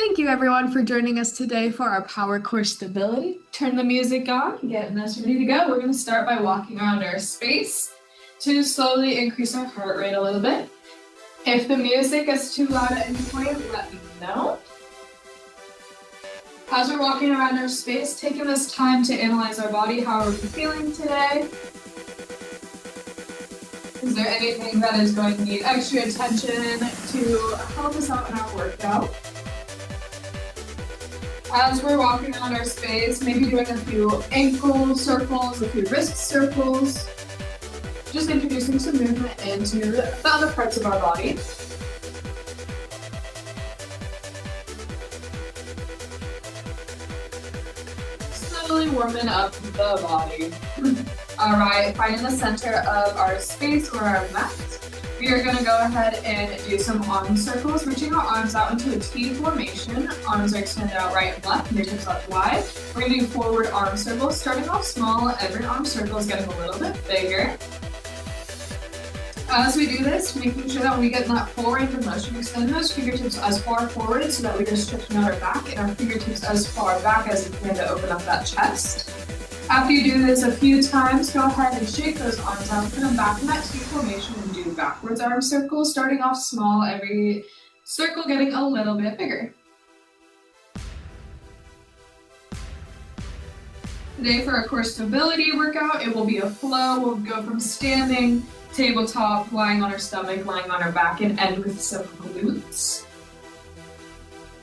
Thank you everyone for joining us today for our power core stability. Turn the music on, getting us ready to go. We're going to start by walking around our space to slowly increase our heart rate a little bit. If the music is too loud at any point, let me know. As we're walking around our space, taking this time to analyze our body, how are we feeling today? Is there anything that is going to need extra attention to help us out in our workout? As we're walking around our space, maybe doing a few ankle circles, a few wrist circles, just introducing some movement into the other parts of our body. Slowly warming up the body. All right, finding the center of our space or our mat. We are going to go ahead and do some arm circles, reaching our arms out into a T formation. Arms are extended out right and left, fingertips up wide. We're going to do forward arm circles, starting off small. Every arm circle is getting a little bit bigger. As we do this, making sure that we get that full range of motion, extend those fingertips as far forward so that we are stretching out our back, and our fingertips as far back as we can to open up that chest. After you do this a few times, go ahead and shake those arms out, put them back in that T formation and do backwards arm circles, starting off small, every circle getting a little bit bigger. Today for our core stability workout, it will be a flow. We'll go from standing, tabletop, lying on our stomach, lying on our back, and end with some glutes.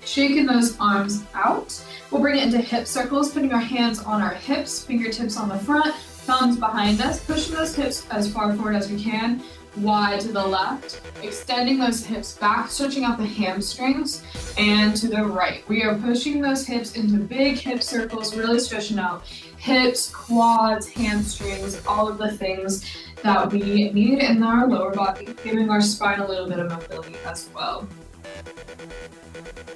Shaking those arms out. We'll bring it into hip circles, putting our hands on our hips, fingertips on the front, thumbs behind us, pushing those hips as far forward as we can, wide to the left, extending those hips back, stretching out the hamstrings, and to the right. We are pushing those hips into big hip circles, really stretching out hips, quads, hamstrings, all of the things that we need in our lower body, giving our spine a little bit of mobility as well.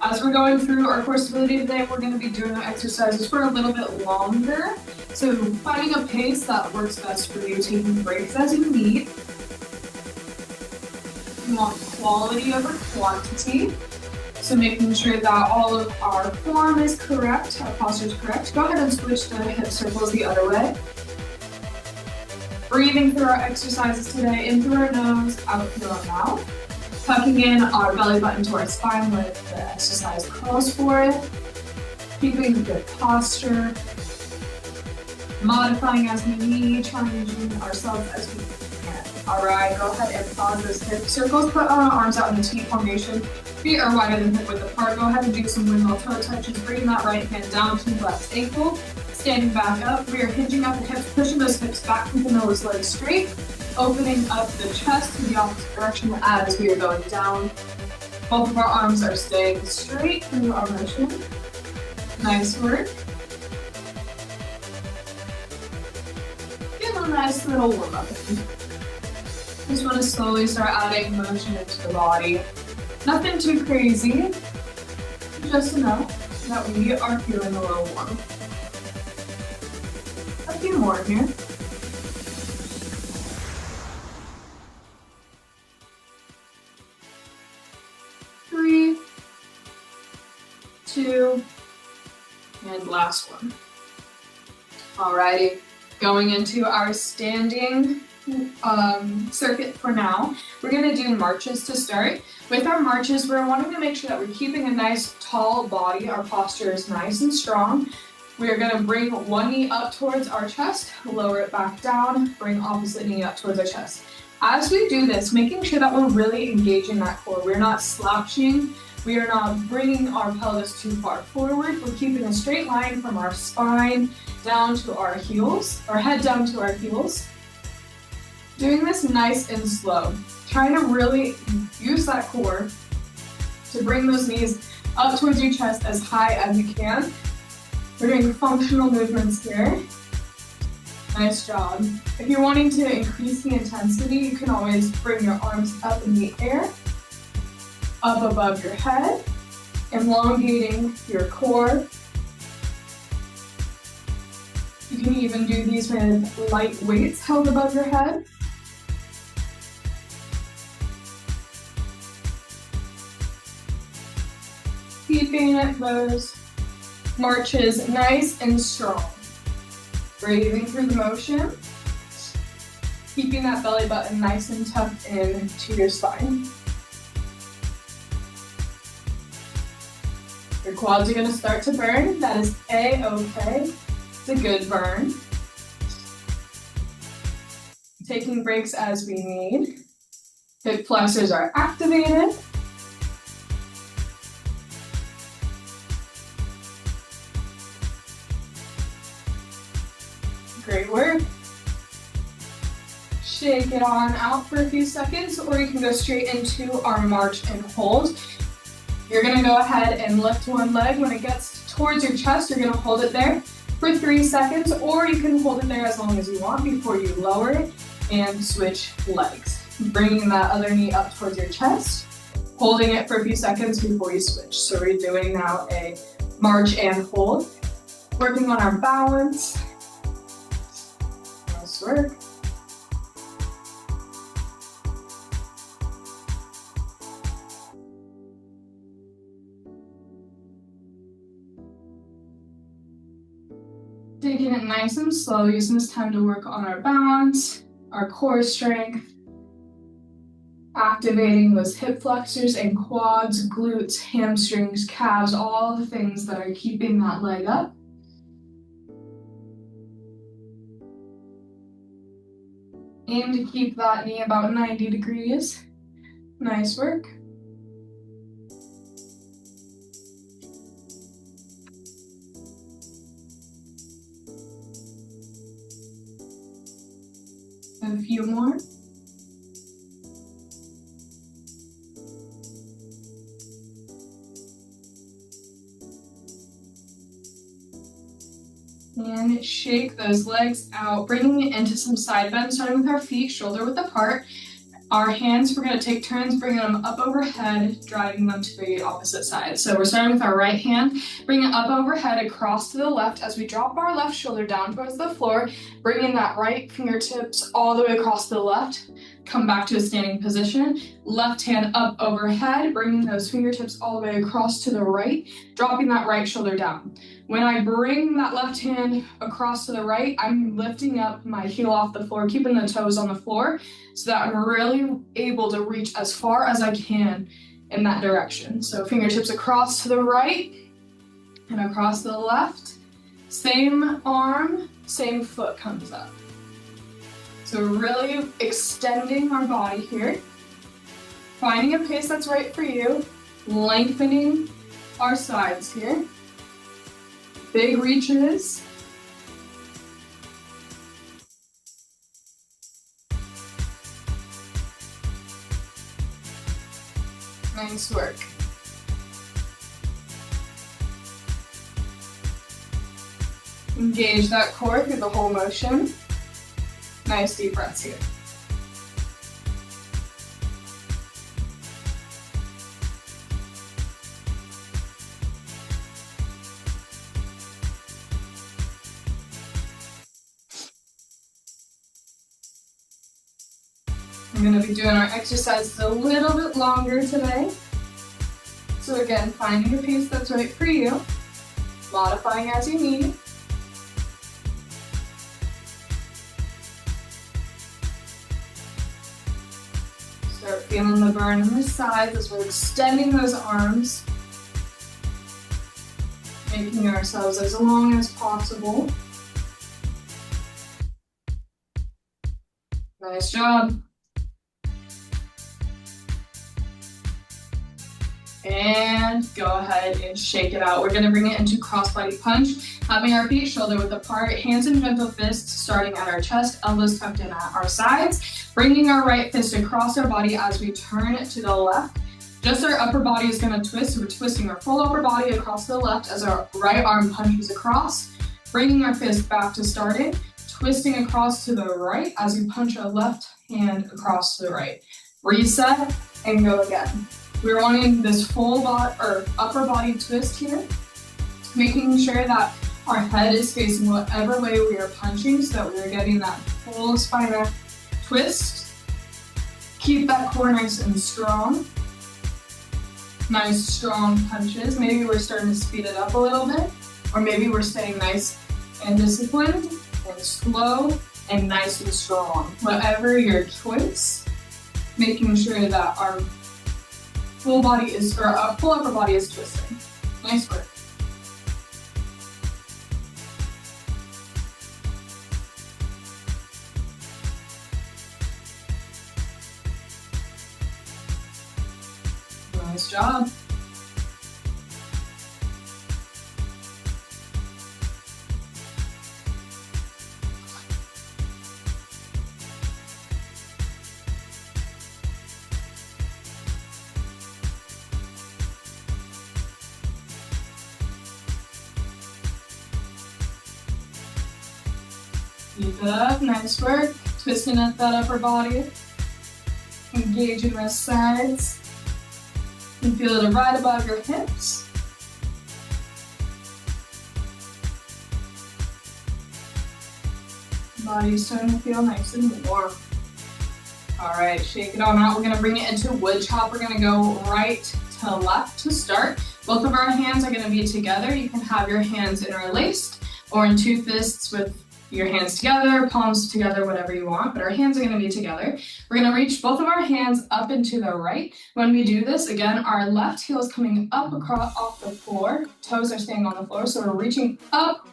As we're going through our core stability today, we're going to be doing our exercises for a little bit longer. So finding a pace that works best for you, taking breaks as you need. You want quality over quantity. So making sure that all of our form is correct, our posture is correct. Go ahead and switch the hip circles the other way. Breathing through our exercises today, in through our nose, out through our mouth. Tucking in our belly button to our spine where the exercise calls for it. Keeping a good posture. Modifying as we need, challenging ourselves as we can. All right, go ahead and pause those hip circles. Put our arms out in a T formation. Feet are wider than hip width apart. Go ahead and do some windmill toe touches. Bring that right hand down to the left ankle. Standing back up, we are hinging out the hips, pushing those hips back, keeping those legs straight. Opening up the chest to the opposite direction as we are going down. Both of our arms are staying straight through our motion. Nice work. Give a nice little warm up. Just want to slowly start adding motion into the body. Nothing too crazy, just enough that we are feeling a little warm. A few more here. 3, 2, and last one. Alrighty, going into our standing circuit for now. We're going to do marches to start. With our marches, we're wanting to make sure that we're keeping a nice tall body. Our posture is nice and strong. We are going to bring one knee up towards our chest, lower it back down, bring opposite knee up towards our chest. As we do this, making sure that we're really engaging that core. We're not slouching. We are not bringing our pelvis too far forward. We're keeping a straight line from our spine down to our heels, our head down to our heels. Doing this nice and slow. Trying to really use that core to bring those knees up towards your chest as high as you can. We're doing functional movements here. Nice job. If you're wanting to increase the intensity, you can always bring your arms up in the air, up above your head, elongating your core. You can even do these with light weights held above your head. keeping those marches nice and strong. Breathing through the motion, keeping that belly button nice and tucked into your spine. Your quads are gonna start to burn. That is A-okay. It's a good burn. Taking breaks as we need. Hip flexors are activated. Great work. Shake it on out for a few seconds, or you can go straight into our march and hold. You're gonna go ahead and lift one leg. When it gets towards your chest, you're gonna hold it there for 3 seconds, or you can hold it there as long as you want before you lower it and switch legs. Bringing that other knee up towards your chest, holding it for a few seconds before you switch. So we're doing now a march and hold. Working on our balance. Nice work. Taking it nice and slow, using this time to work on our balance, our core strength, activating those hip flexors and quads, glutes, hamstrings, calves, all the things that are keeping that leg up. Aim to keep that knee about 90 degrees. Nice work. A few more. And shake those legs out, bringing it into some side bend, starting with our feet shoulder width apart. Our hands, we're going to take turns bringing them up overhead, driving them to the opposite side. So we're starting with our right hand, bring it up overhead across to the left as we drop our left shoulder down towards the floor, bringing that right fingertips all the way across to the left. Come back to a standing position. Left hand up overhead, bringing those fingertips all the way across to the right, dropping that right shoulder down. When I bring that left hand across to the right, I'm lifting up my heel off the floor, keeping the toes on the floor, so that I'm really able to reach as far as I can in that direction. So fingertips across to the right and across to the left. Same arm, same foot comes up. So really extending our body here. Finding a pace that's right for you. Lengthening our sides here. Big reaches. Nice work. Engage that core through the whole motion. Nice deep breaths here. I'm going to be doing our exercises a little bit longer today. So again, finding a pace that's right for you, modifying as you need. Start feeling the burn in the sides as we're extending those arms, making ourselves as long as possible. Nice job. And go ahead and shake it out. We're going to bring it into crossbody punch, having our feet shoulder width apart, hands in gentle fists starting at our chest, elbows tucked in at our sides, bringing our right fist across our body as we turn it to the left. Just our upper body is going to twist, so we're twisting our full upper body across to the left as our right arm punches across, bringing our fist back to starting, twisting across to the right as we punch our left hand across to the right. Reset and go again. We're wanting this full body or upper body twist here, making sure that our head is facing whatever way we are punching so that we are getting that full spinal twist. Keep that core nice and strong. Nice strong punches. Maybe we're starting to speed it up a little bit, or maybe we're staying nice and disciplined and slow and nice and strong. Whatever your choice, making sure that our full body is, or our full upper body is twisting. Nice work. Nice job. Keep it up, nice work. Twisting up that upper body. Engaging those sides. You feel it right above your hips. Body's starting to feel nice and warm. All right, shake it on out. We're gonna bring it into wood chop. We're gonna go right to left to start. Both of our hands are gonna be together. You can have your hands interlaced or in two fists with your hands together, palms together, whatever you want, but our hands are gonna be together. We're gonna reach both of our hands up and to the right. When we do this, again, our left heel is coming up across off the floor. Toes are staying on the floor, so we're reaching up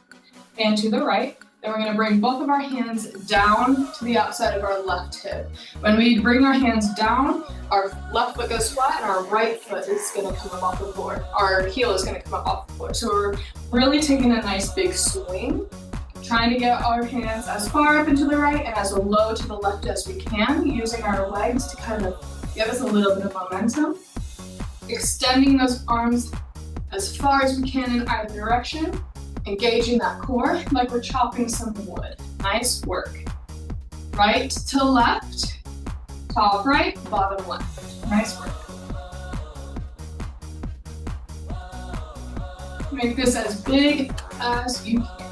and to the right. Then we're gonna bring both of our hands down to the outside of our left hip. When we bring our hands down, our left foot goes flat and our right foot is gonna come up off the floor. Our heel is gonna come up off the floor. So we're really taking a nice big swing, trying to get our hands as far up and to the right and as low to the left as we can, using our legs to kind of give us a little bit of momentum. Extending those arms as far as we can in either direction, engaging that core like we're chopping some wood. Nice work. Right to left, top right, bottom left. Nice work. Make this as big as you can.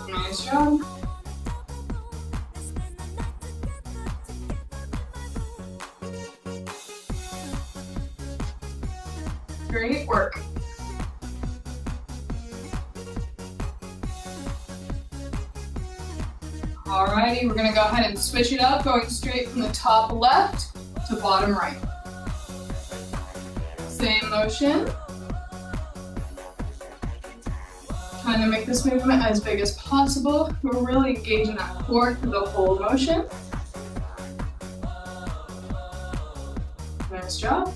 Nice job. Great work. Alrighty, we're gonna go ahead and switch it up, going straight from the top left to bottom right. Same motion. Trying to make this movement as big as possible. We're really engaging that core through the whole motion. Nice job.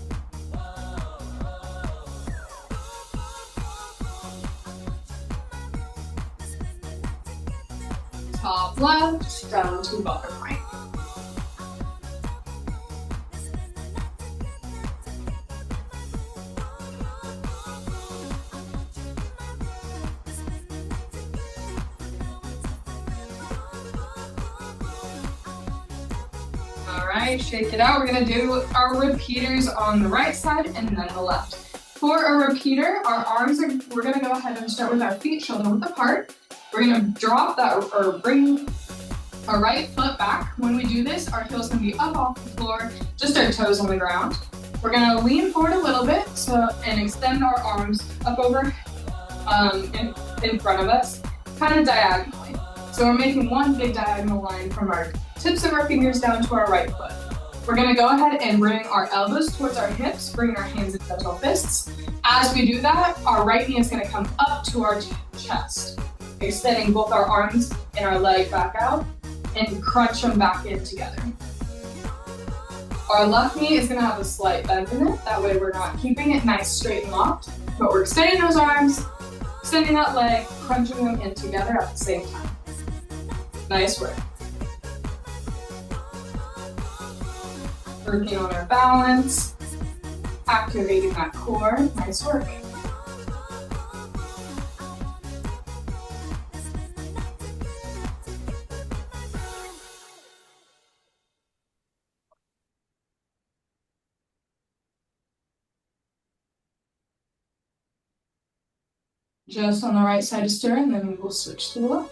Top left, down to bottom right. Alright, shake it out. We're gonna do our repeaters on the right side and then the left. For a repeater, we're gonna go ahead and start with our feet shoulder width apart. We're gonna drop that or bring our right foot back. When we do this, our heel's gonna be up off the floor, just our toes on the ground. We're gonna lean forward a little bit and extend our arms up over in front of us, kind of diagonally. So we're making one big diagonal line from our tips of our fingers down to our right foot. We're gonna go ahead and bring our elbows towards our hips, bring our hands into gentle fists. As we do that, our right knee is gonna come up to our chest, extending both our arms and our leg back out and crunch them back in together. Our left knee is gonna have a slight bend in it. That way we're not keeping it nice, straight and locked, but we're extending those arms, extending that leg, crunching them in together at the same time. Nice work. Working on our balance, activating that core. Nice work. Just on the right side to stir, and then we will switch to the left.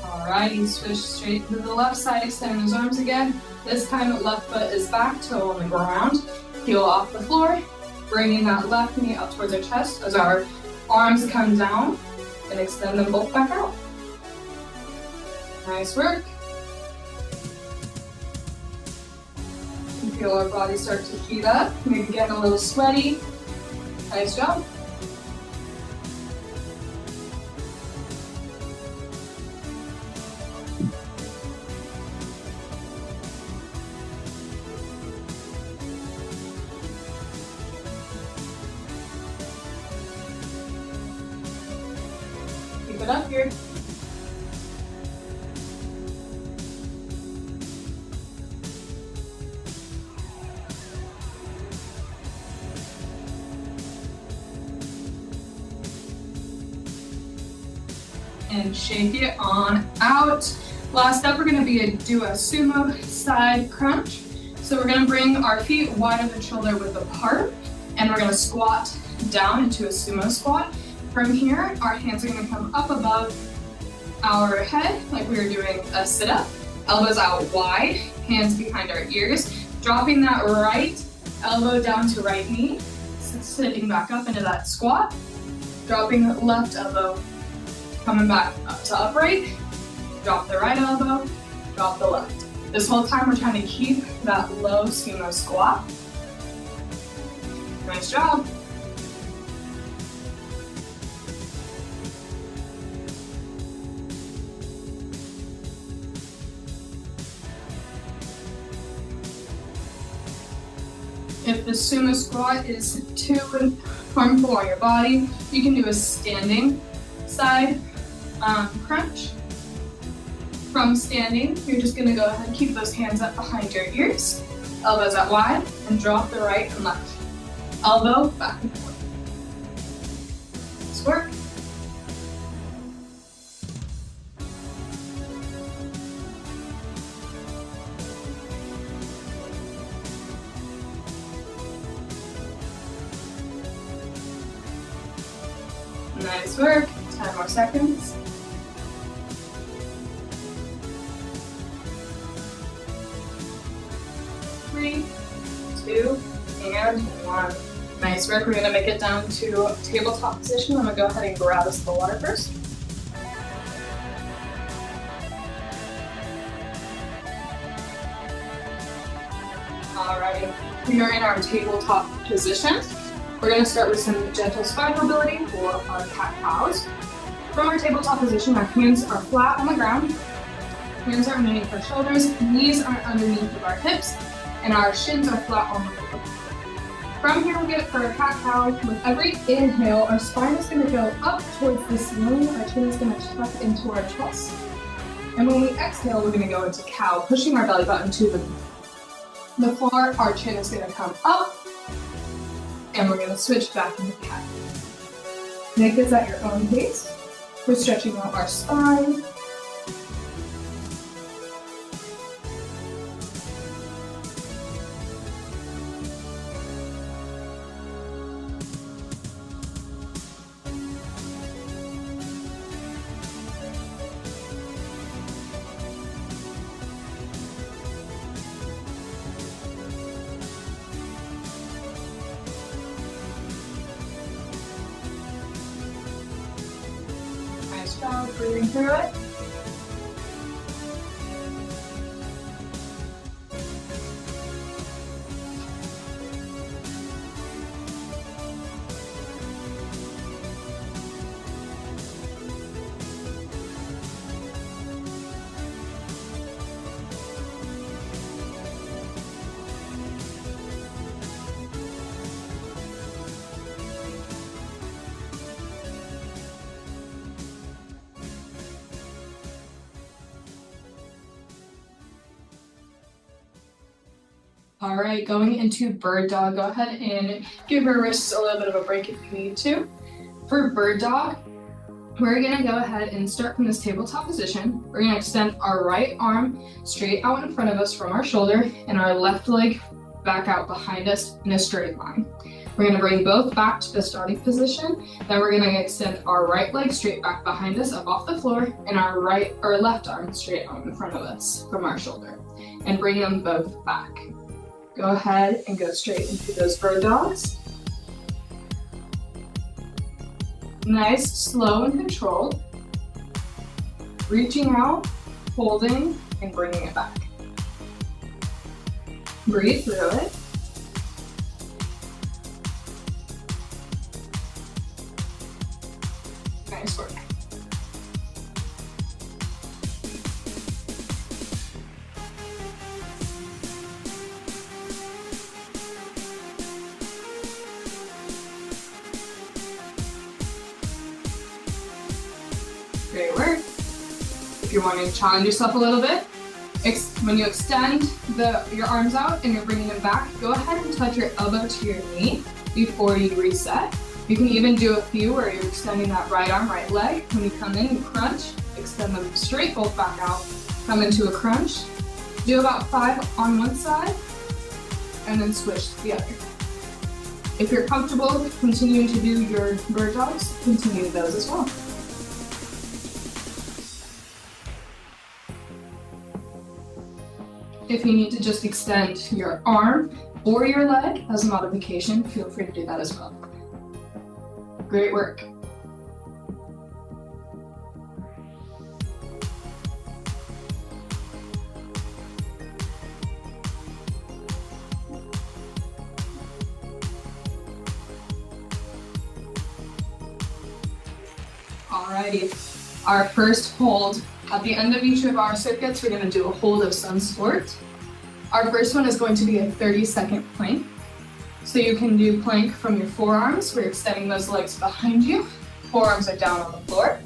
Alrighty, switch straight to the left side, extending those arms again. This time, left foot is back, toe on the ground, heel off the floor, bringing that left knee up towards our chest as our arms come down, and extend them both back out. Nice work. You feel our body start to heat up, maybe getting a little sweaty. Nice job. Keep it up here. And shake it on out. Last up, we're gonna do a sumo side crunch. So we're gonna bring our feet wide of the shoulder width apart, and we're gonna squat down into a sumo squat. From here, our hands are gonna come up above our head, like we were doing a sit-up. Elbows out wide, hands behind our ears. Dropping that right elbow down to right knee, sitting back up into that squat. Dropping left elbow, coming back up to upright. Drop the right elbow, drop the left. This whole time we're trying to keep that low sumo squat. Nice job. If the sumo squat is too harmful on your body, you can do a standing side crunch. From standing, you're just gonna go ahead and keep those hands up behind your ears, elbows out wide, and drop the right and left. Elbow back and forth. Nice work. Nice work. 10 more seconds. Three, two, and one. Nice work. We're gonna make it down to tabletop position. I'm gonna go ahead and grab us the water first. Alrighty, we are in our tabletop position. We're going to start with some gentle spine mobility for our cat-cows. From our tabletop position, our hands are flat on the ground. Hands are underneath our shoulders, knees are underneath of our hips, and our shins are flat on the floor. From here, we'll get for a cat-cow. With every inhale, our spine is going to go up towards the ceiling. Our chin is going to tuck into our chest. And when we exhale, we're going to go into cow, pushing our belly button to the floor. Our chin is going to come up. And we're going to switch back into cat. Make this at your own pace. We're stretching out our spine. Breathing through it. All right, going into bird dog, go ahead and give your wrists a little bit of a break if you need to. For bird dog, we're gonna go ahead and start from this tabletop position. We're gonna extend our right arm straight out in front of us from our shoulder and our left leg back out behind us in a straight line. We're gonna bring both back to the starting position. Then we're gonna extend our right leg straight back behind us up off the floor and our left arm straight out in front of us from our shoulder and bring them both back. Go ahead and go straight into those bird dogs. Nice, slow and controlled. Reaching out, holding, and bringing it back. Breathe through it. Nice work. Great work. If you're wanting to challenge yourself a little bit, when you extend your arms out and you're bringing them back, go ahead and touch your elbow to your knee before you reset. You can even do a few where you're extending that right arm, right leg. When you come in, you crunch, extend them straight both back out, come into a crunch. Do about 5 on one side, and then switch to the other. If you're comfortable continuing to do your bird dogs, continue those as well. If you need to just extend your arm or your leg as a modification, feel free to do that as well. Great work. Alrighty, our first hold. At the end of each of our circuits, we're going to do a hold of some sort. Our first one is going to be a 30-second plank. So you can do plank from your forearms. We're extending those legs behind you. Forearms are down on the floor.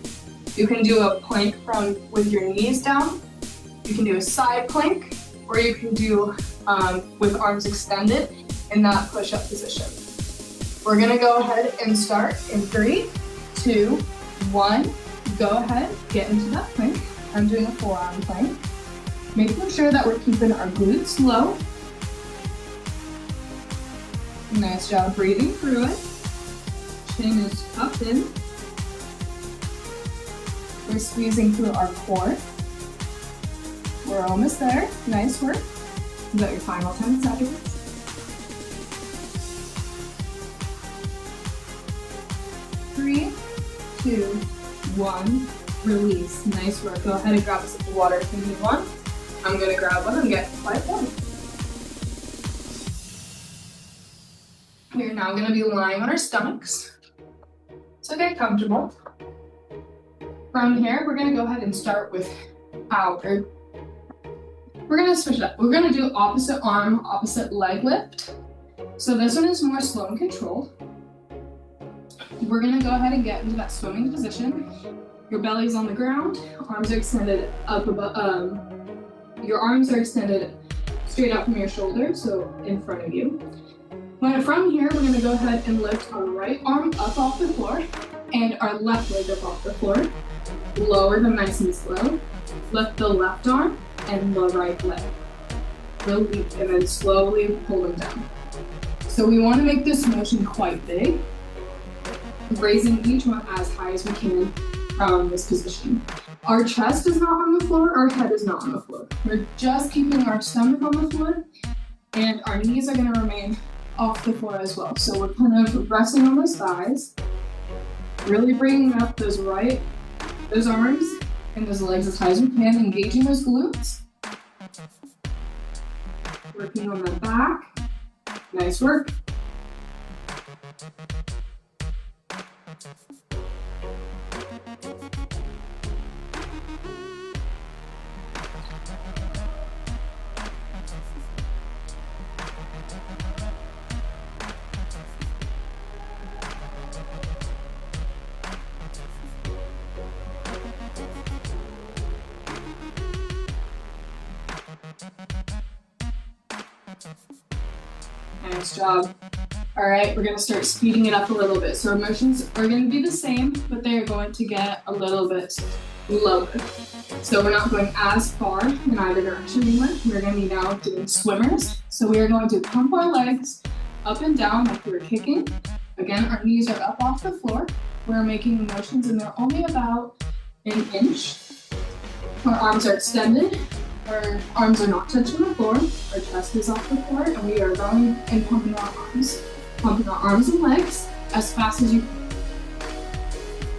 You can do a plank with your knees down. You can do a side plank, or you can do with arms extended in that push-up position. We're going to go ahead and start in 3, 2, 1. Go ahead, get into that plank. I'm doing a forearm plank. Making sure that we're keeping our glutes low. Nice job breathing through it. Chin is tucked in. We're squeezing through our core. We're almost there. Nice work. You got your final 10 seconds. 3, 2, 1. Release. Nice work. Go ahead and grab a sip of water if you need one. I'm going to grab one and get 5 more. We're now going to be lying on our stomachs. So get comfortable. From here, we're going to go ahead and start with we're going to switch it up. We're going to do opposite arm, opposite leg lift. So this one is more slow and controlled. We're going to go ahead and get into that swimming position. Your belly's on the ground, arms are extended up above, your arms are extended straight out from your shoulders, so in front of you. From here, we're gonna go ahead and lift our right arm up off the floor and our left leg up off the floor. Lower them nice and slow. Lift the left arm and the right leg. Release, and then slowly pull them down. So we wanna make this motion quite big, raising each one as high as we can from this position. Our chest is not on the floor, our head is not on the floor. We're just keeping our stomach on the floor, and our knees are gonna remain off the floor as well. So we're kind of resting on those thighs, really bringing up those arms and those legs as high as we can, engaging those glutes. Working on the back. Nice work. Nice job. All right, we're gonna start speeding it up a little bit. So our motions are gonna be the same, but they are going to get a little bit lower. So we're not going as far in either direction anymore. We're gonna be now doing swimmers. So we are going to pump our legs up and down like we were kicking. Again, our knees are up off the floor. We're making motions and they're only about an inch. Our arms are extended. Our arms are not touching the floor. Our chest is off the floor and we are going and pumping our arms. Pumping our arms and legs as fast as you can.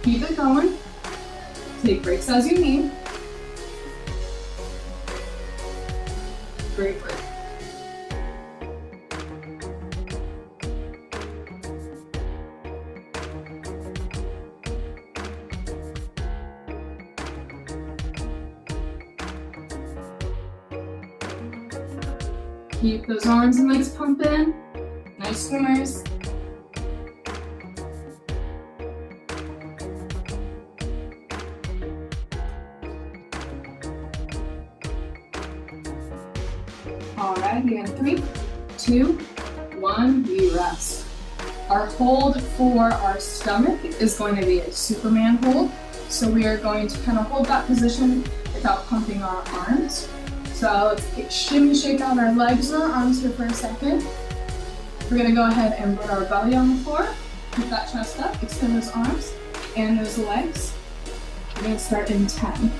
Keep it going. Take breaks as you need. Great work. Keep those arms and legs pumping. Nice swimmers. Alrighty, and 3, 2, 1, we rest. Our hold for our stomach is going to be a Superman hold. So we are going to kind of hold that position without pumping our arms. So let's shimmy, shake out our legs and our arms here for a second. We're gonna go ahead and put our belly on the floor. Keep that chest up, extend those arms and those legs. We're gonna start in 10.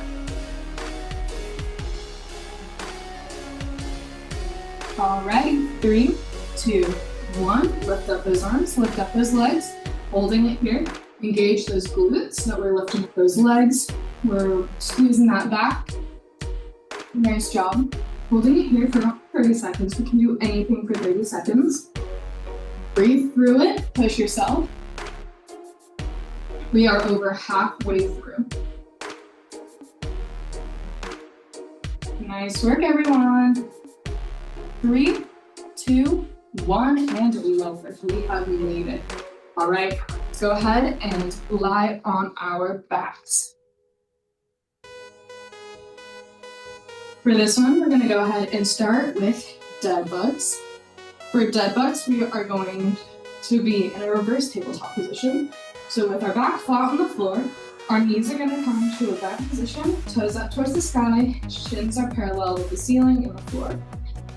Alrighty, 3, 2, 1. Lift up those arms, lift up those legs. Holding it here. Engage those glutes so that we're lifting up those legs. We're squeezing that back. Nice job. Holding it here for about 30 seconds. We can do anything for 30 seconds. Breathe through it, push yourself. We are over halfway through. Nice work, everyone. 3, 2, 1, and lower. We have made it. All right, let's go ahead and lie on our backs. For this one, we're gonna go ahead and start with dead bugs. For dead bugs, we are going to be in a reverse tabletop position. So with our back flat on the floor, our knees are gonna come to a back position, toes up towards the sky, shins are parallel with the ceiling and the floor.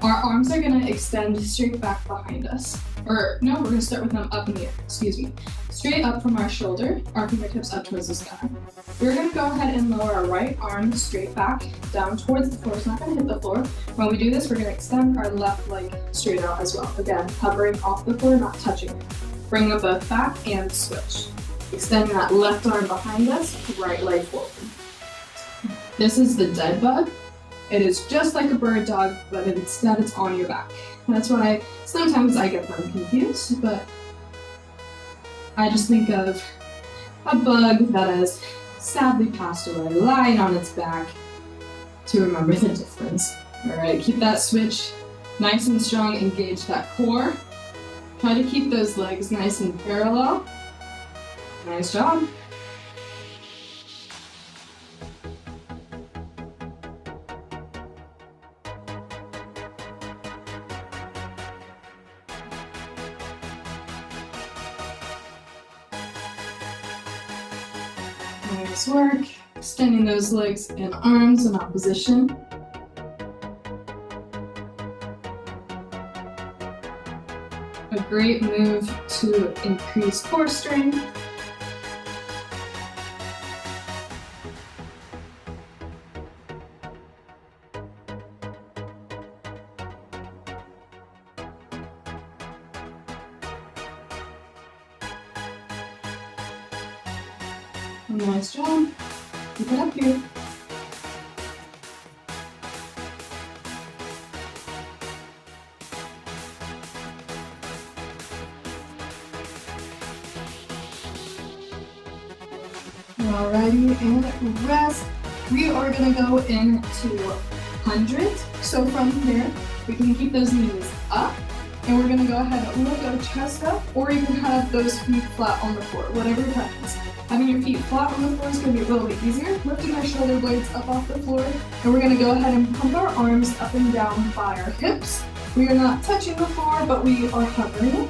Our arms are gonna extend straight back behind us. Or no, we're gonna start with them up in the air, excuse me. Straight up from our shoulder, our fingertips up towards the sky. We're gonna go ahead and lower our right arm straight back, down towards the floor. It's not gonna hit the floor. When we do this, we're gonna extend our left leg straight out as well. Again, hovering off the floor, not touching it. Bring them both back and switch. Extending that left arm behind us, right leg forward. This is the dead bug. It is just like a bird dog, but instead it's on your back. That's why sometimes I get them confused, but I just think of a bug that has sadly passed away, lying on its back to remember the difference. All right, keep that switch nice and strong, engage that core. Try to keep those legs nice and parallel. Nice job. Nice work. Extending those legs and arms in opposition. A great move to increase core strength. Nice job. Keep it up here. Alrighty, and rest. We are gonna go into hundreds. So from here, we can keep those knees up, and we're gonna go ahead and lift our chest up, or you can have those feet flat on the floor, whatever your preference. Having your feet flat on the floor is going to be a little bit easier. Lifting our shoulder blades up off the floor. And we're going to go ahead and pump our arms up and down by our hips. We are not touching the floor, but we are hovering.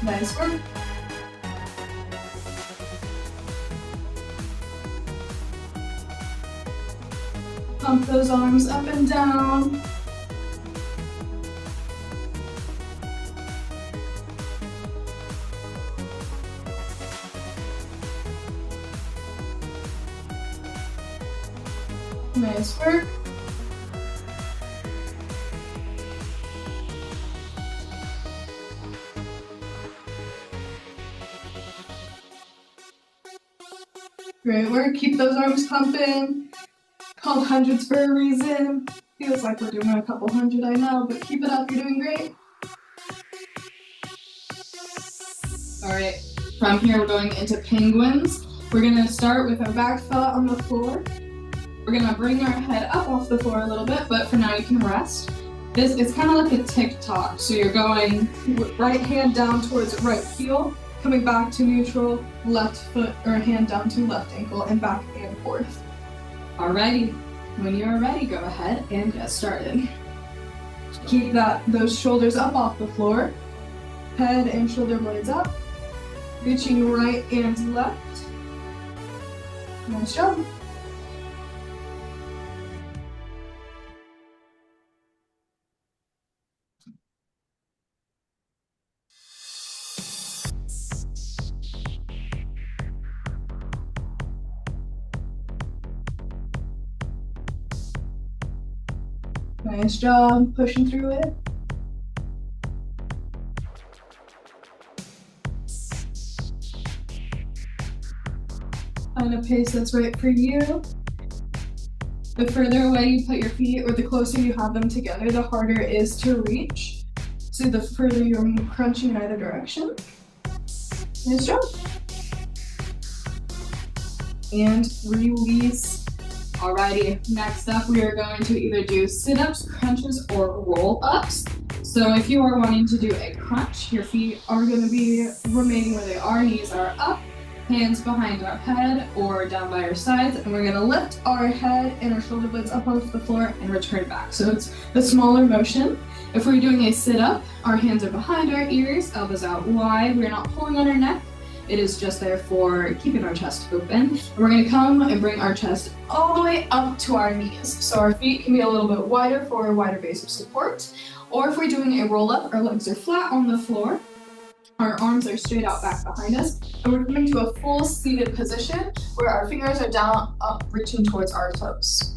Nice work. Pump those arms up and down. Nice work. Great work. Keep those arms pumping. Called hundreds for a reason. Feels like we're doing a couple hundred, I know, but keep it up. You're doing great. All right. From here, we're going into penguins. We're going to start with our back flat on the floor. We're going to bring our head up off the floor a little bit, but for now you can rest. This is kind of like a tick-tock. So you're going right hand down towards right heel, coming back to neutral, left foot or hand down to left ankle, and back and forth. Alrighty, when you're ready, go ahead and get started. Keep those shoulders up off the floor, head and shoulder blades up, reaching right and left. Nice job. Nice job, pushing through it. Find a pace that's right for you. The further away you put your feet or the closer you have them together, the harder it is to reach. So the further you're crunching in either direction. Nice job. And release. Alrighty, next up we are going to either do sit-ups, crunches, or roll-ups. So if you are wanting to do a crunch, your feet are going to be remaining where they are, knees are up, hands behind our head or down by our sides, and we're going to lift our head and our shoulder blades up off the floor and return back. So it's the smaller motion. If we're doing a sit-up, our hands are behind our ears, elbows out wide, we're not pulling on our neck. It is just there for keeping our chest open. And we're going to come and bring our chest all the way up to our knees. So our feet can be a little bit wider for a wider base of support. Or if we're doing a roll-up, our legs are flat on the floor. Our arms are straight out back behind us. And we're coming to a full seated position where our fingers are down, up, reaching towards our toes.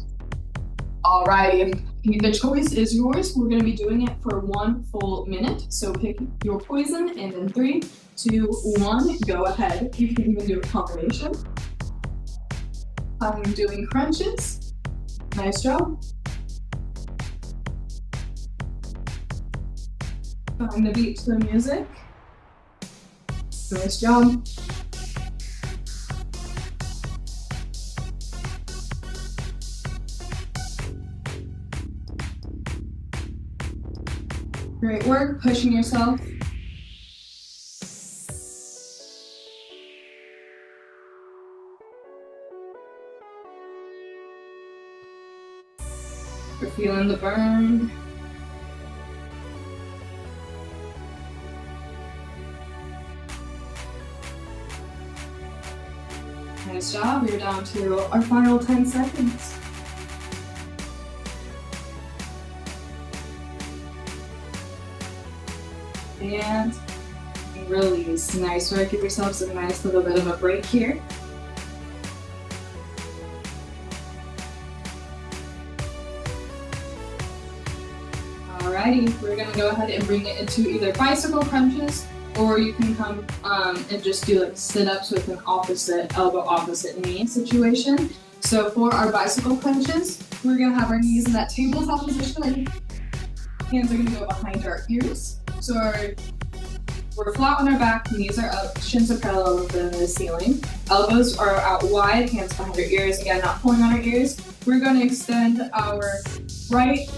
Alrighty, the choice is yours. We're going to be doing it for 1 full minute. So pick your poison, and in 3, 2, 1, go ahead. You can even do a combination. I'm doing crunches. Nice job. Find the beat to the music. Nice job. Great work, pushing yourself. We're feeling the burn. Nice job, we're down to our final 10 seconds. And release. Nice work. Give yourselves a nice little bit of a break here. Alrighty, we're gonna go ahead and bring it into either bicycle crunches, or you can come and just do like sit-ups with an opposite elbow, opposite knee situation. So for our bicycle crunches, we're gonna have our knees in that tabletop position. Hands are gonna go behind our ears. So we're flat on our back, knees are up, shins are parallel with the ceiling. Elbows are out wide, hands behind our ears. Again, not pulling on our ears. We're going to extend our right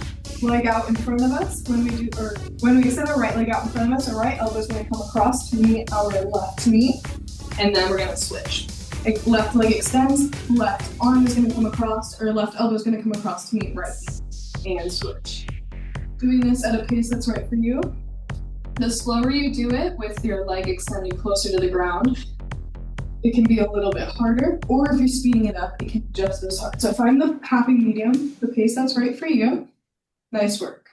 leg out in front of us. When we extend our right leg out in front of us, our right elbow is going to come across to meet our left knee, and then we're going to switch. Left leg extends, left arm is going to come across, or left elbow is going to come across to meet right knee, and switch. doing this at a pace that's right for you. The slower you do it with your leg extended closer to the ground, it can be a little bit harder, or if you're speeding it up, it can be just as hard. So find the happy medium, the pace that's right for you. Nice work.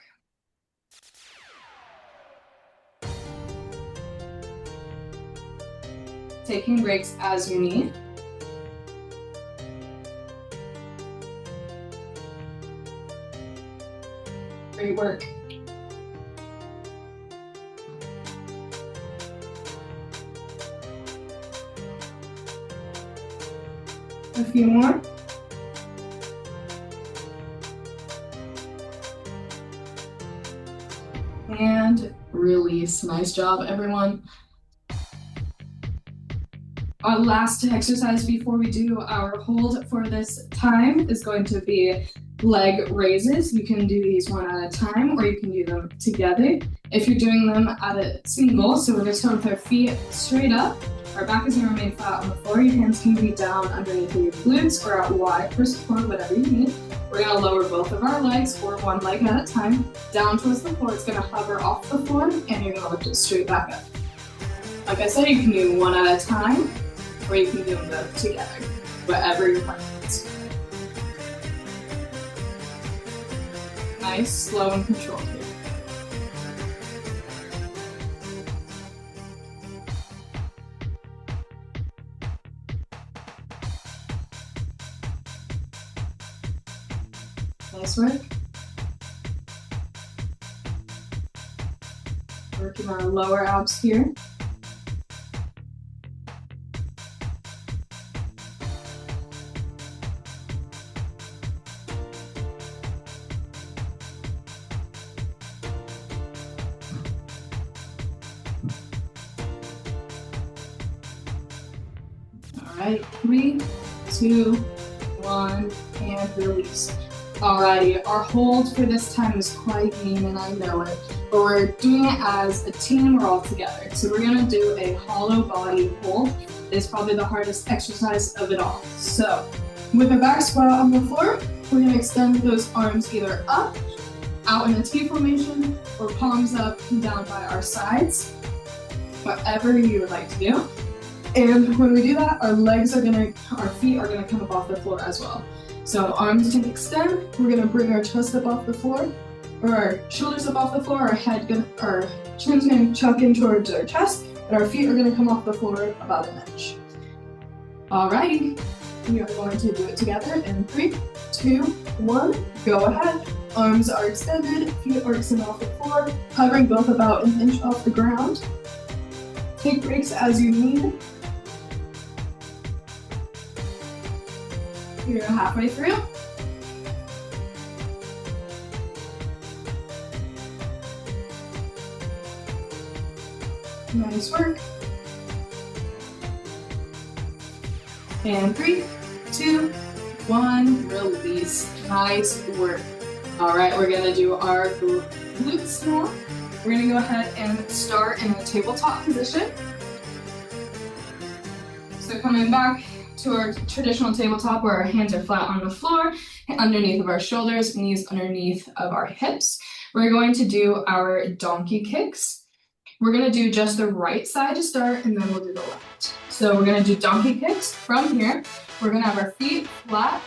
Taking breaks as you need. Great work. A few more. And release. Nice job, everyone. Our last exercise before we do our hold for this time is going to be leg raises. You can do these one at a time, or you can do them together. If you're doing them at a single, so we're going to start with our feet straight up. Our back is going to remain flat on the floor. Your hands can be down underneath your glutes or out wide for support, whatever you need. We're going to lower both of our legs, or one leg at a time, down towards the floor. It's going to hover off the floor, and you're going to lift it straight back up. Like I said, you can do one at a time, or you can do them both together, whatever your preference. Nice, slow, and controlled here. Nice work. Working our lower abs here. All right, 3, 2, 1, and release. Alrighty, our hold for this time is quite mean, and I know it, but we're doing it as a team, we're all together. So we're gonna do a hollow body hold. It's probably the hardest exercise of it all. So with a back squat on the floor, we're gonna extend those arms either up, out in a T formation, or palms up and down by our sides, whatever you would like to do. And when we do that, our feet are gonna come up off the floor as well. So arms can extend, we're gonna bring our chest up off the floor, or our shoulders up off the floor, our chin's gonna chuck in towards our chest, and our feet are gonna come off the floor about an inch. Alrighty, we are going to do it together in 3, 2, 1, go ahead. Arms are extended, feet are extended off the floor, hovering both about an inch off the ground. Take breaks as you need. You're halfway through. Nice work. And 3, 2, 1, release. Nice work. All right, we're gonna do our glutes now. We're gonna go ahead and start in a tabletop position. So coming back to our traditional tabletop where our hands are flat on the floor, underneath of our shoulders, knees underneath of our hips. We're going to do our donkey kicks. We're gonna do just the right side to start, and then we'll do the left. So we're gonna do donkey kicks from here. We're gonna have our feet flat.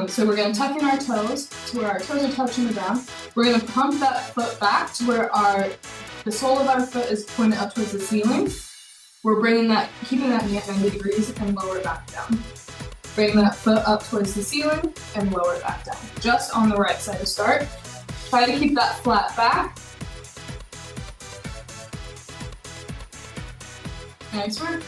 So we're gonna tuck in our toes to where our toes are touching the ground. We're gonna pump that foot back to where the sole of our foot is pointed up towards the ceiling. We're keeping that knee at 90 degrees and lower it back down. Bring that foot up towards the ceiling and lower it back down. Just on the right side to start. Try to keep that flat back. Nice work.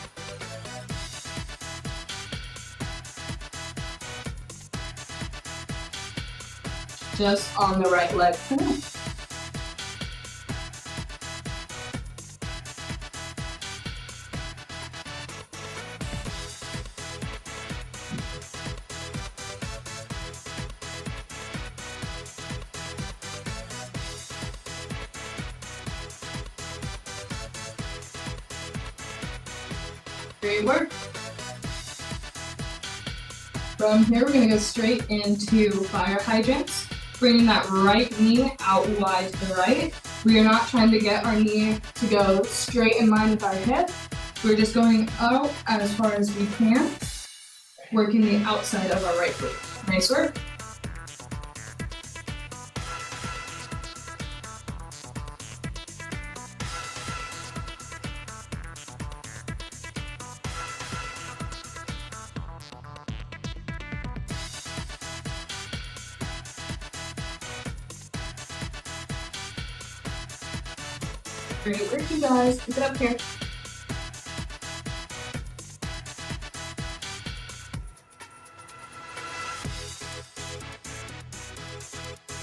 Just on the right leg. Great work. From here, we're gonna go straight into fire hydrants. bringing that right knee out wide to the right. We are not trying to get our knee to go straight in line with our hip. We're just going out as far as we can, working the outside of our right glute. Nice work. Great work, you guys. Keep it up here.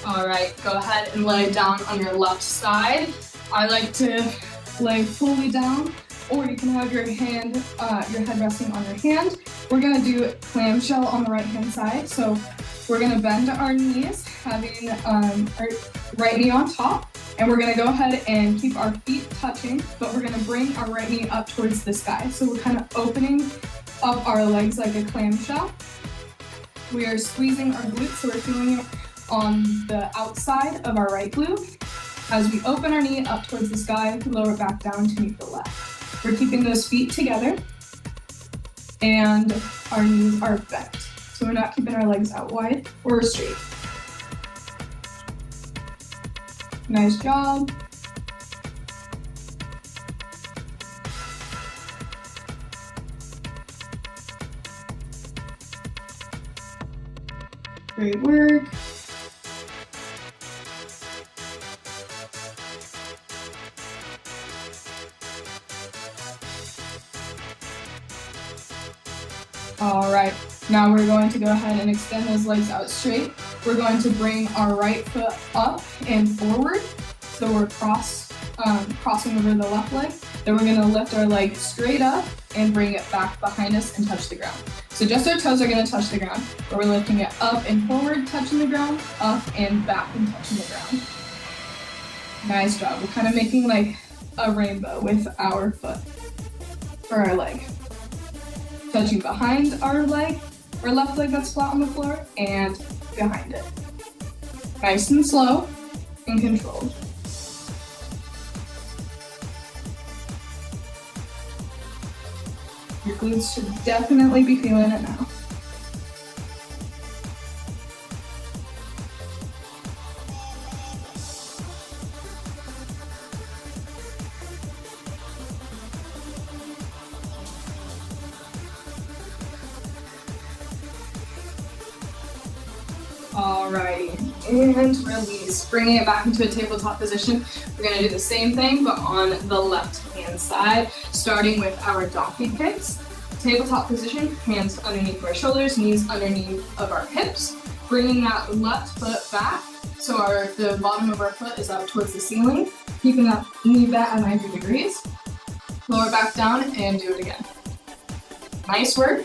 All right, go ahead and lay down on your left side. I like to lay fully down, or you can have your head resting on your hand. We're gonna do clamshell on the right hand side. So we're gonna bend our knees, having our right knee on top. And we're gonna go ahead and keep our feet touching, but we're gonna bring our right knee up towards the sky. So we're kind of opening up our legs like a clamshell. We are squeezing our glutes, so we're feeling it on the outside of our right glute. As we open our knee up towards the sky, lower it back down to meet the left. We're keeping those feet together, and our knees are bent. So we're not keeping our legs out wide or straight. Nice job. Great work. All right, now we're going to go ahead and extend those legs out straight. We're going to bring our right foot up and forward. So we're crossing over the left leg. Then we're gonna lift our leg straight up and bring it back behind us and touch the ground. So just our toes are gonna touch the ground, but we're lifting it up and forward, touching the ground, up and back and touching the ground. Nice job. We're kind of making like a rainbow with our foot or our leg. Touching behind our leg, our left leg that's flat on the floor, and behind it. Nice and slow and controlled. Your glutes should definitely be feeling it now. Alrighty, and release. Bringing it back into a tabletop position. We're gonna do the same thing, but on the left hand side, starting with our donkey kicks. Tabletop position, hands underneath our shoulders, knees underneath of our hips. Bringing that left foot back, so the bottom of our foot is up towards the ceiling. Keeping that knee bent at 90 degrees. Lower back down and do it again. Nice work.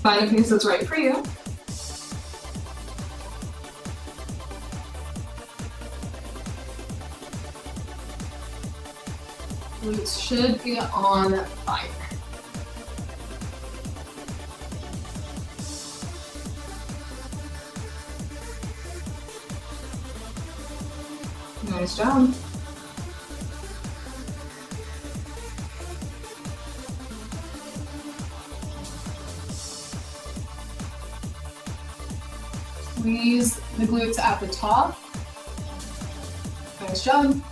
Find a piece that's right for you. Glutes should be on fire. Nice job. Squeeze the glutes at the top. Nice job.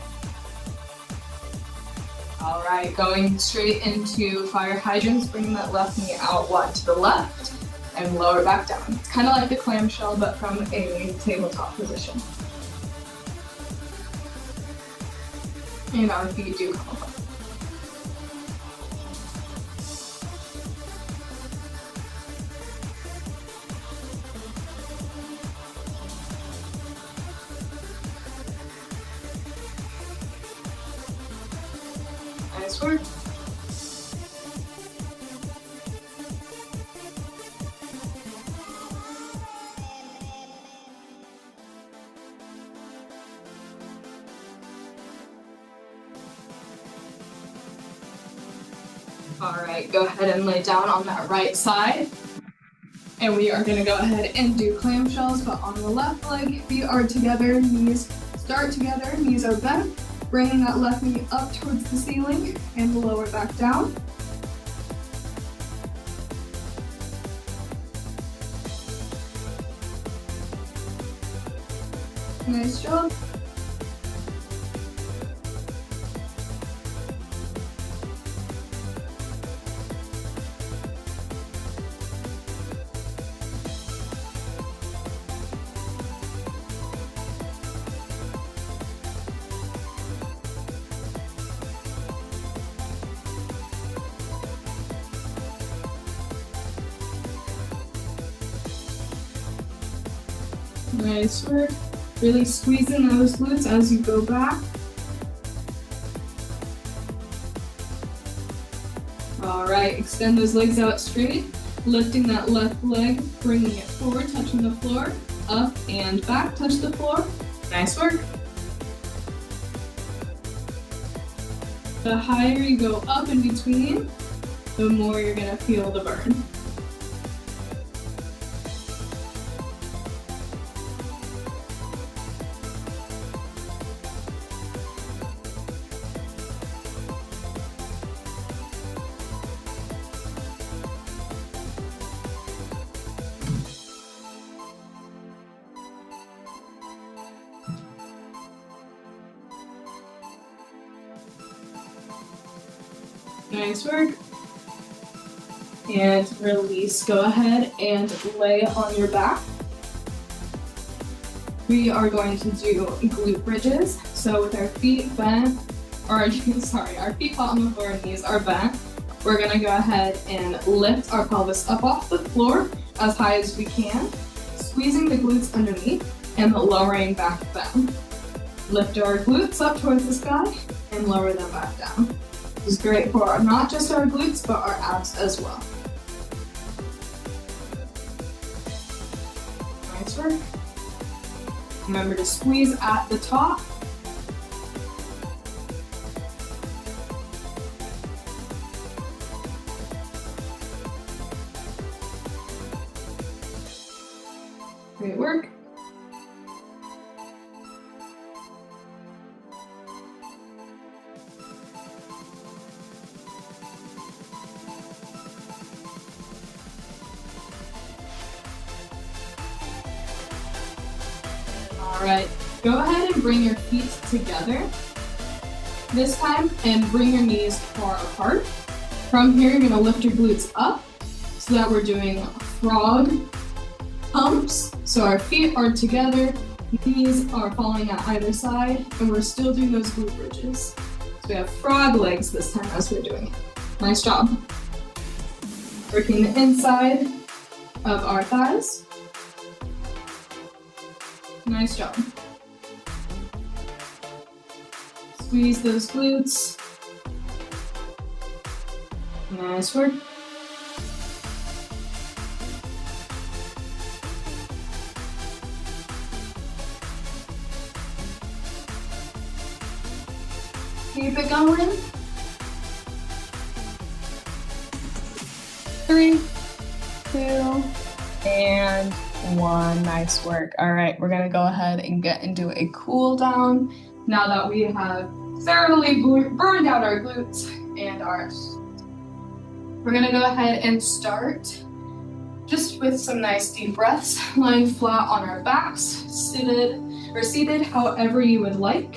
All right, going straight into fire hydrants, bringing that left knee out wide to the left and lower back down. It's kind of like the clamshell, but from a tabletop position. And our feet do come up. Nice work. All right, go ahead and lay down on that right side. And we are gonna go ahead and do clamshells, but on the left leg, feet are together, knees start together, knees are bent, bringing that left knee up towards the ceiling and lower back down. Nice job. Nice work. Really squeezing those glutes as you go back. All right, extend those legs out straight, lifting that left leg, bringing it forward, touching the floor, up and back, touch the floor. Nice work. The higher you go up in between, the more you're gonna feel the burn. Nice work. And release. Go ahead and lay on your back. We are going to do glute bridges. So with our feet bent, or sorry, our feet flat on the floor and knees are bent, we're gonna go ahead and lift our pelvis up off the floor as high as we can, squeezing the glutes underneath and lowering back down. Lift our glutes up towards the sky and lower them back down. This is great for not just our glutes, but our abs as well. Nice work. Remember to squeeze at the top. Great work. All right, go ahead and bring your feet together this time and bring your knees far apart. From here, you're gonna lift your glutes up so that we're doing frog pumps. So our feet are together, knees are falling at either side, and we're still doing those glute bridges. So we have frog legs this time as we're doing it. Nice job. Working the inside of our thighs. Nice job. Squeeze those glutes. Nice work. Keep it going. 3, 2, and 1. Nice work. All right, we're gonna go ahead and get into a cool down now that we have thoroughly burned out our glutes and our. We're gonna go ahead and start just with some nice deep breaths, lying flat on our backs, seated however you would like.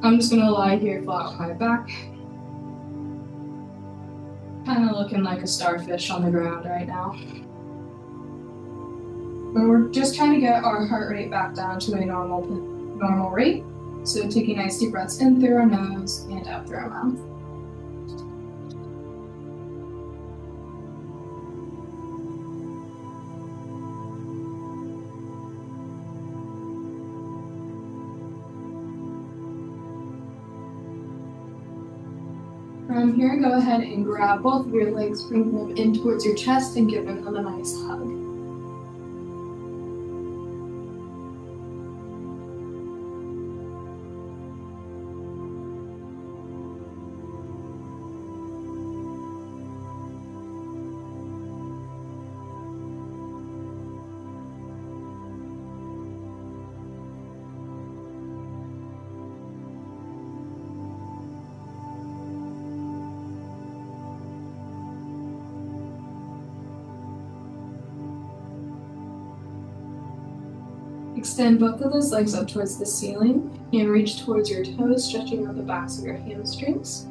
I'm just gonna lie here flat on my back. Kind of looking like a starfish on the ground right now. But we're just trying to get our heart rate back down to a normal rate. So taking nice deep breaths in through our nose and out through our mouth. From here, go ahead and grab both of your legs, bring them in towards your chest and give them a nice hug. Extend both of those legs up towards the ceiling and reach towards your toes, stretching out the backs of your hamstrings.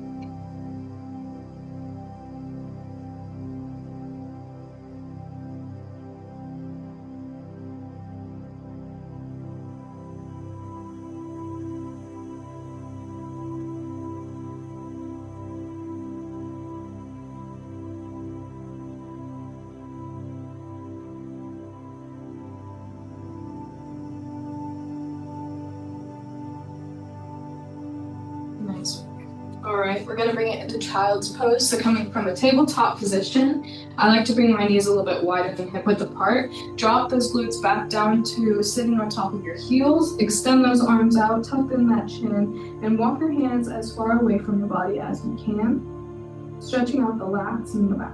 Nice. All right, we're gonna bring it into child's pose. So coming from a tabletop position, I like to bring my knees a little bit wider than hip width apart. Drop those glutes back down to sitting on top of your heels. Extend those arms out, tuck in that chin, and walk your hands as far away from your body as you can, stretching out the lats and the back.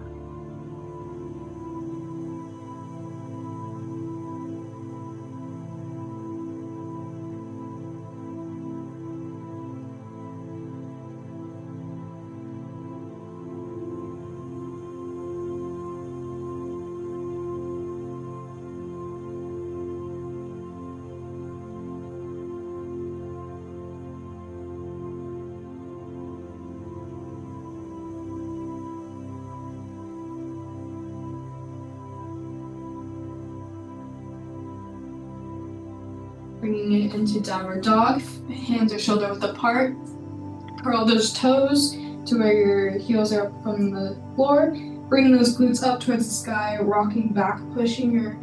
Bringing it into downward dog. Hands are shoulder width apart. Curl those toes to where your heels are up from the floor. Bring those glutes up towards the sky, rocking back, pushing your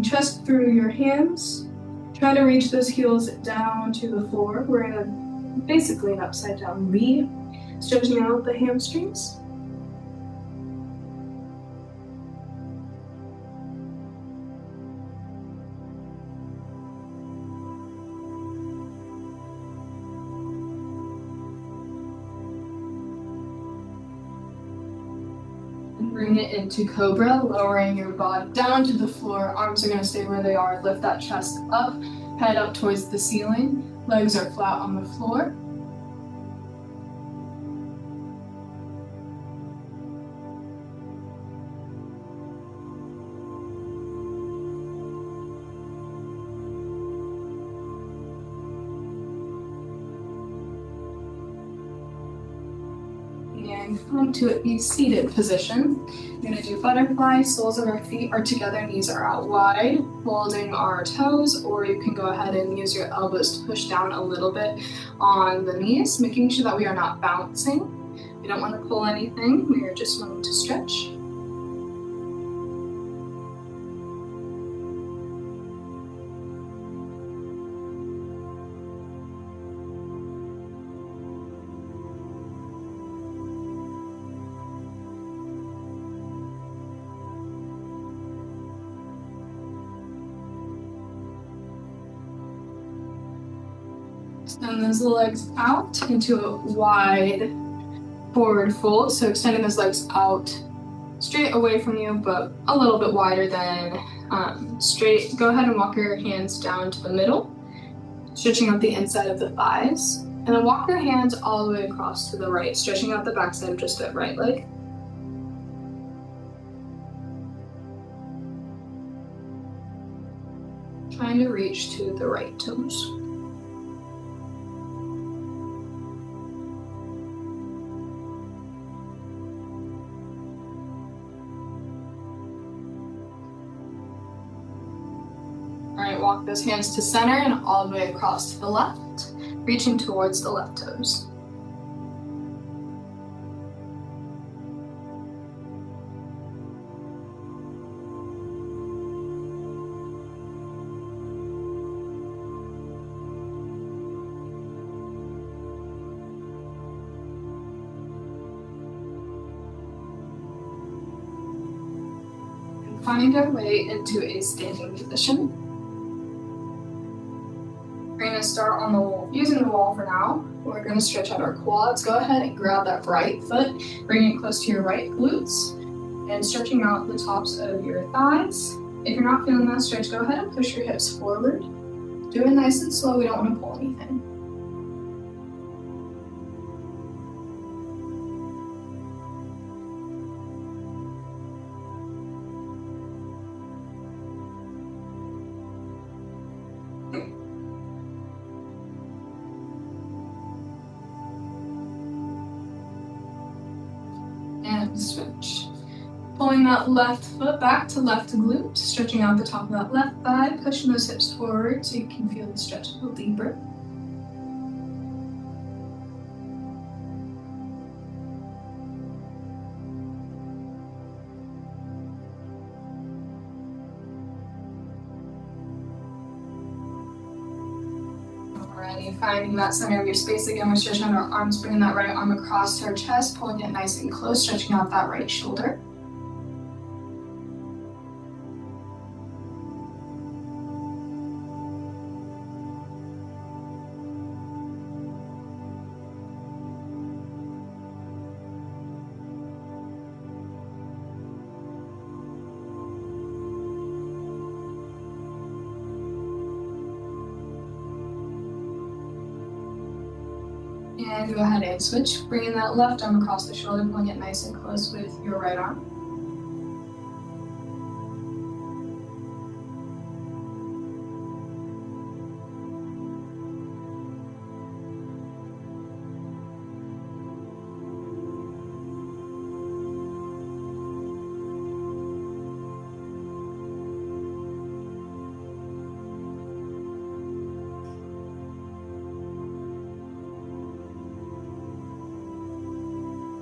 chest through your hands. Try to reach those heels down to the floor. We're in basically an upside down V. Stretching out the hamstrings. Bring it into Cobra, lowering your body down to the floor. Arms are going to stay where they are. Lift that chest up, head up towards the ceiling. Legs are flat on the floor. And come to a seated position. We're going to do butterfly. Soles of our feet are together, knees are out wide, holding our toes, or you can go ahead and use your elbows to push down a little bit on the knees, making sure that we are not bouncing. We don't want to pull anything. We are just wanting to stretch. Extend those legs out into a wide forward fold. So extending those legs out straight away from you, but a little bit wider than straight. Go ahead and walk your hands down to the middle, stretching out the inside of the thighs. And then walk your hands all the way across to the right, stretching out the backside of just that right leg. Trying to reach to the right toes. All right, walk those hands to center and all the way across to the left, reaching towards the left toes. And find our way into a standing position. We're going to start on the wall, using the wall for now. We're going to stretch out our quads. Go ahead and grab that right foot, bring it close to your right glutes, and stretching out the tops of your thighs. If you're not feeling that stretch, go ahead and push your hips forward. Do it nice and slow. We don't want to pull anything. Switch. Pulling that left foot back to left glute, stretching out the top of that left thigh, pushing those hips forward so you can feel the stretch a little deeper. Alrighty, finding that center of your space again, we're stretching out our arms, bringing that right arm across our chest, pulling it nice and close, stretching out that right shoulder. And go ahead and switch, bringing that left arm across the shoulder, pulling it nice and close with your right arm.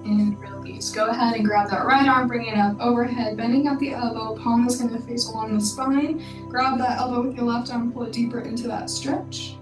And release. Go ahead and grab that right arm, bring it up overhead, bending at the elbow, palm is going to face along the spine. Grab that elbow with your left arm, pull it deeper into that stretch.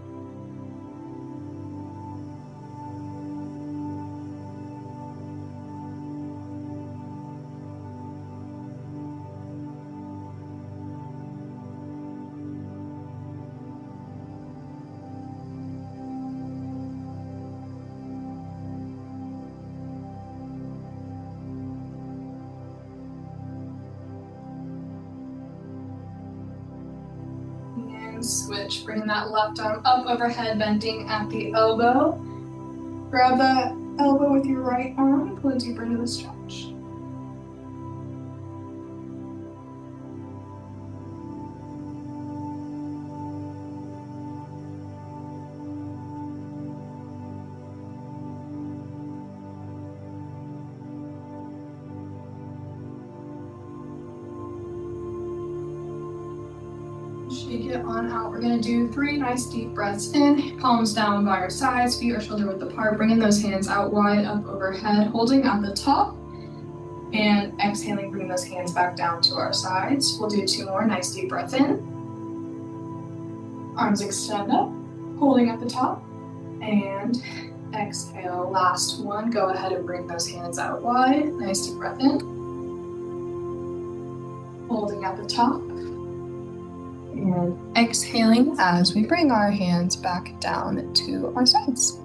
Switch, bring that left arm up overhead, bending at the elbow. Grab that elbow with your right arm, pull it deeper into the stretch. Shake it on out. We're going to do 3 nice deep breaths in, palms down by our sides, feet are shoulder width apart, bringing those hands out wide up overhead, holding at the top, and exhaling, bringing those hands back down to our sides. We'll do 2 more, nice deep breath in. Arms extend up, holding at the top, and exhale. Last one, go ahead and bring those hands out wide, nice deep breath in. Holding at the top. And exhaling as we bring our hands back down to our sides.